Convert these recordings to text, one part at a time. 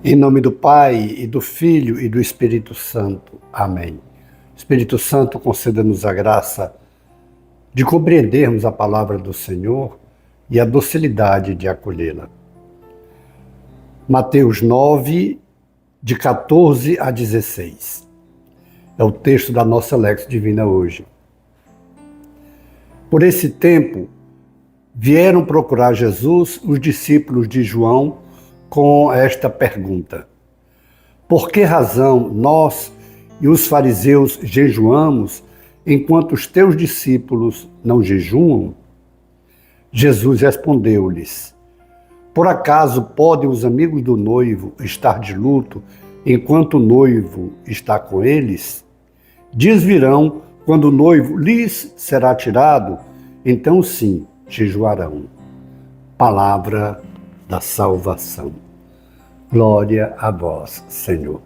Em nome do Pai, e do Filho, e do Espírito Santo. Amém. Espírito Santo, conceda-nos a graça de compreendermos a palavra do Senhor e a docilidade de acolhê-la. Mateus 9, de 14 a 16. É o texto da nossa Lex Divina hoje. Por esse tempo, vieram procurar Jesus os discípulos de João com esta pergunta: por que razão nós e os fariseus jejuamos, enquanto os teus discípulos não jejuam? Jesus respondeu-lhes: por acaso podem os amigos do noivo estar de luto enquanto o noivo está com eles? Dias virão quando o noivo lhes será tirado, então sim jejuarão. Palavra da salvação. Glória a vós, Senhor.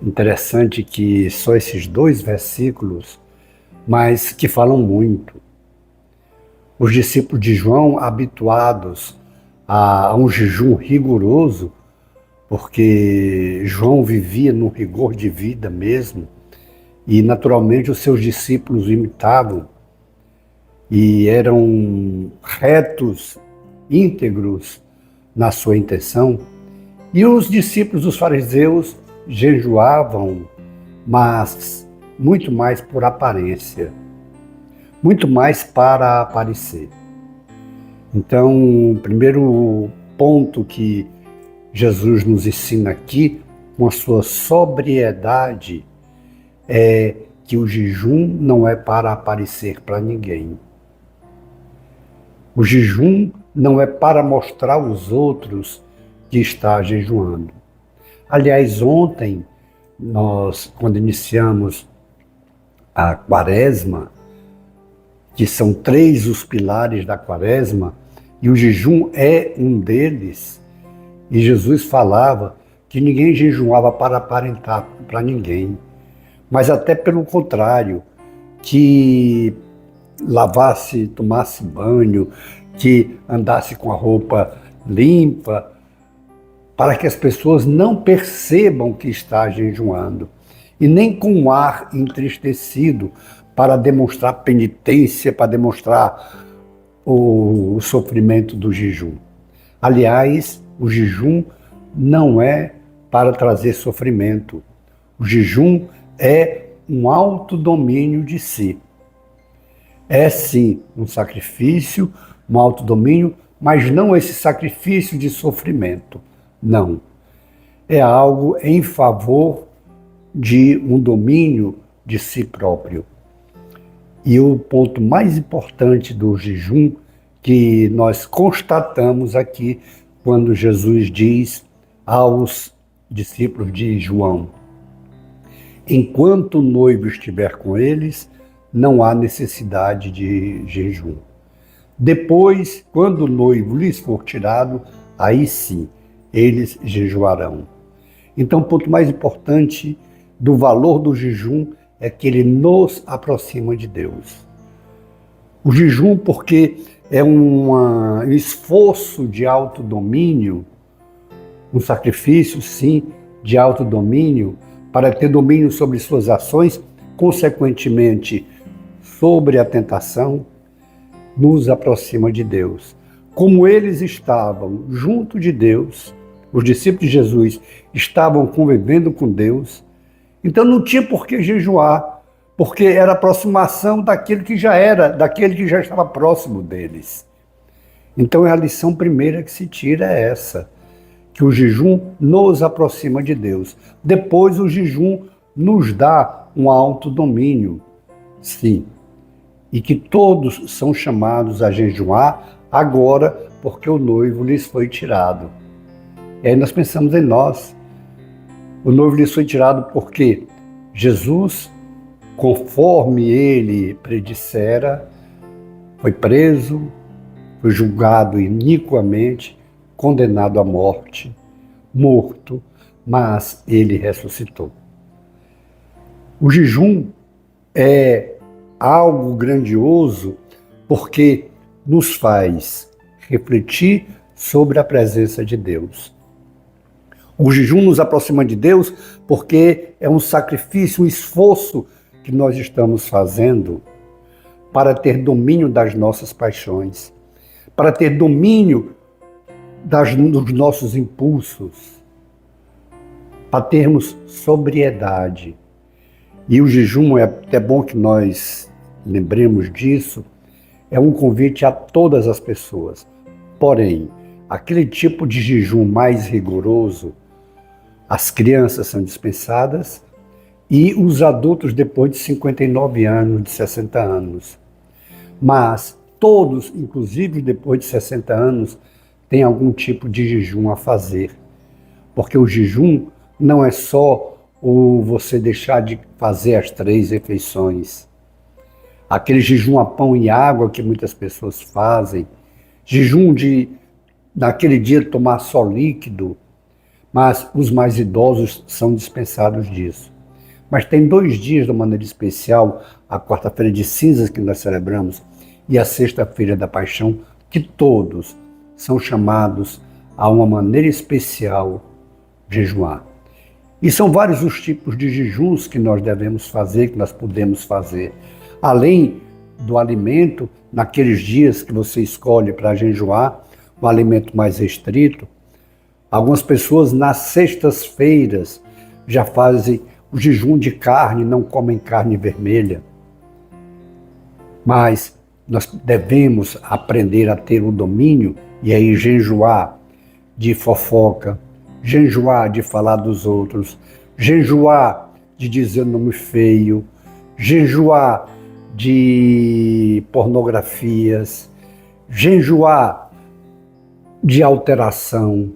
Interessante que só esses 2 versículos, mas que falam muito. Os discípulos de João, habituados a um jejum rigoroso, porque João vivia num rigor de vida mesmo, e naturalmente os seus discípulos o imitavam, e eram retos, íntegros na sua intenção. E os discípulos dos fariseus jejuavam, mas muito mais por aparência, muito mais para aparecer. Então, o primeiro ponto que Jesus nos ensina aqui, com a sua sobriedade, é que o jejum não é para aparecer para ninguém. O jejum não é para mostrar aos outros que está jejuando. Aliás, ontem, quando iniciamos a Quaresma, que são 3 os pilares da Quaresma, e o jejum é um deles, e Jesus falava que ninguém jejuava para aparentar para ninguém, mas até pelo contrário, que lavasse, tomasse banho, que andasse com a roupa limpa, para que as pessoas não percebam que está jejuando, e nem com um ar entristecido para demonstrar penitência, para demonstrar o sofrimento do jejum. Aliás, o jejum não é para trazer sofrimento. O jejum é um autodomínio de si. É sim um sacrifício, um autodomínio, mas não esse sacrifício de sofrimento. Não. É algo em favor de um domínio de si próprio. E o ponto mais importante do jejum que nós constatamos aqui, quando Jesus diz aos discípulos de João: enquanto o noivo estiver com eles, não há necessidade de jejum. Depois, quando o noivo lhes for tirado, aí sim, eles jejuarão. Então, o ponto mais importante do valor do jejum é que ele nos aproxima de Deus. O jejum, porque é um esforço de autodomínio, um sacrifício, sim, de autodomínio, para ter domínio sobre suas ações, consequentemente, sobre a tentação, nos aproxima de Deus. Como eles estavam junto de Deus, os discípulos de Jesus estavam convivendo com Deus, então não tinha por que jejuar, porque era aproximação daquele que já estava próximo deles. Então a lição primeira que se tira é essa, que o jejum nos aproxima de Deus. Depois o jejum nos dá um autodomínio, sim, e que todos são chamados a jejuar agora, porque o noivo lhes foi tirado. E aí nós pensamos em nós. O noivo lhes foi tirado porque Jesus, conforme ele predissera, foi preso, foi julgado iniquamente, condenado à morte, morto, mas ele ressuscitou. O jejum é algo grandioso porque nos faz refletir sobre a presença de Deus. O jejum nos aproxima de Deus porque é um sacrifício, um esforço que nós estamos fazendo para ter domínio das nossas paixões, para ter domínio dos nossos impulsos, para termos sobriedade. E o jejum, é até bom que nós lembremos disso, é um convite a todas as pessoas. Porém, aquele tipo de jejum mais rigoroso, as crianças são dispensadas e os adultos depois de 59 anos, de 60 anos. Mas todos, inclusive depois de 60 anos, têm algum tipo de jejum a fazer. Porque o jejum não é só o você deixar de fazer as 3 refeições. Aquele jejum a pão e água que muitas pessoas fazem, jejum de, naquele dia, tomar só líquido, mas os mais idosos são dispensados disso. Mas tem 2 dias de maneira especial, a quarta-feira de cinzas que nós celebramos e a sexta-feira da paixão, que todos são chamados a uma maneira especial de jejuar. E são vários os tipos de jejuns que nós devemos fazer, que nós podemos fazer. Além do alimento, naqueles dias que você escolhe para jejuar, um alimento mais restrito, algumas pessoas nas sextas-feiras já fazem o jejum de carne, não comem carne vermelha. Mas nós devemos aprender a ter o domínio e aí jejuar de fofoca, jejuar de falar dos outros, jejuar de dizer nome feio, jejuar de pornografias, jejuar de alteração.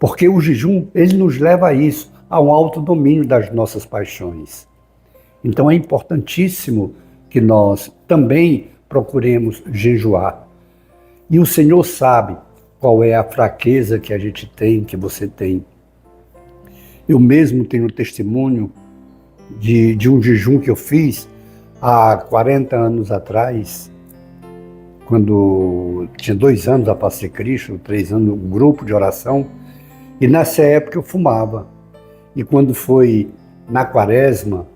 Porque o jejum, ele nos leva a isso, a um autodomínio das nossas paixões. Então é importantíssimo que nós também procuremos jejuar. E o Senhor sabe qual é a fraqueza que a gente tem, que você tem. Eu mesmo tenho testemunho de um jejum que eu fiz há 40 anos atrás, quando tinha 2 anos a Paz de Cristo, 3 anos, um grupo de oração, e nessa época eu fumava. E quando foi na quaresma,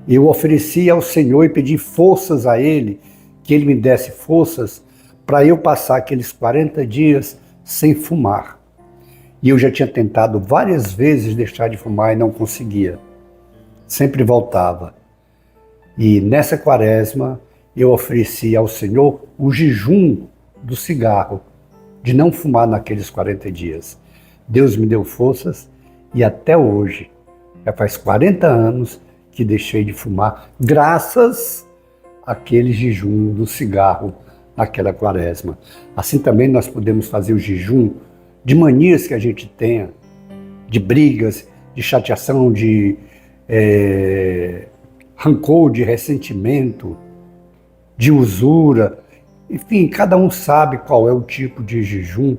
eu ofereci ao Senhor e pedi forças a Ele, que Ele me desse forças para eu passar aqueles 40 dias sem fumar. E eu já tinha tentado várias vezes deixar de fumar e não conseguia. Sempre voltava. E nessa quaresma eu ofereci ao Senhor o jejum do cigarro, de não fumar naqueles 40 dias. Deus me deu forças e até hoje, já faz 40 anos que deixei de fumar, graças àquele jejum do cigarro naquela quaresma. Assim também nós podemos fazer o jejum de manias que a gente tenha, de brigas, de chateação, de rancor, de ressentimento, de usura. Enfim, cada um sabe qual é o tipo de jejum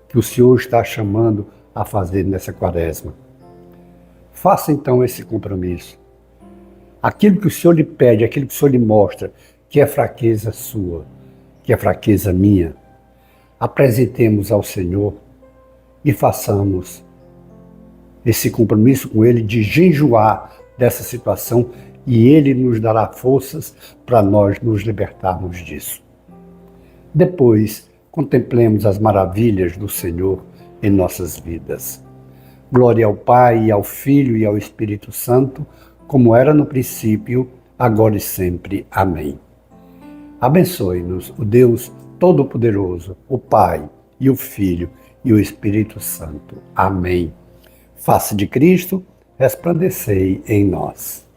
que o Senhor está chamando a fazer nessa quaresma. Faça então esse compromisso. Aquilo que o Senhor lhe pede, aquilo que o Senhor lhe mostra, que é fraqueza sua, que é fraqueza minha, apresentemos ao Senhor e façamos esse compromisso com Ele de jejuar dessa situação e Ele nos dará forças para nós nos libertarmos disso. Depois, contemplemos as maravilhas do Senhor em nossas vidas. Glória ao Pai, ao Filho e ao Espírito Santo, como era no princípio, agora e sempre. Amém. Abençoe-nos o Deus Todo-Poderoso, o Pai e o Filho e o Espírito Santo. Amém. Face de Cristo, resplandecei em nós.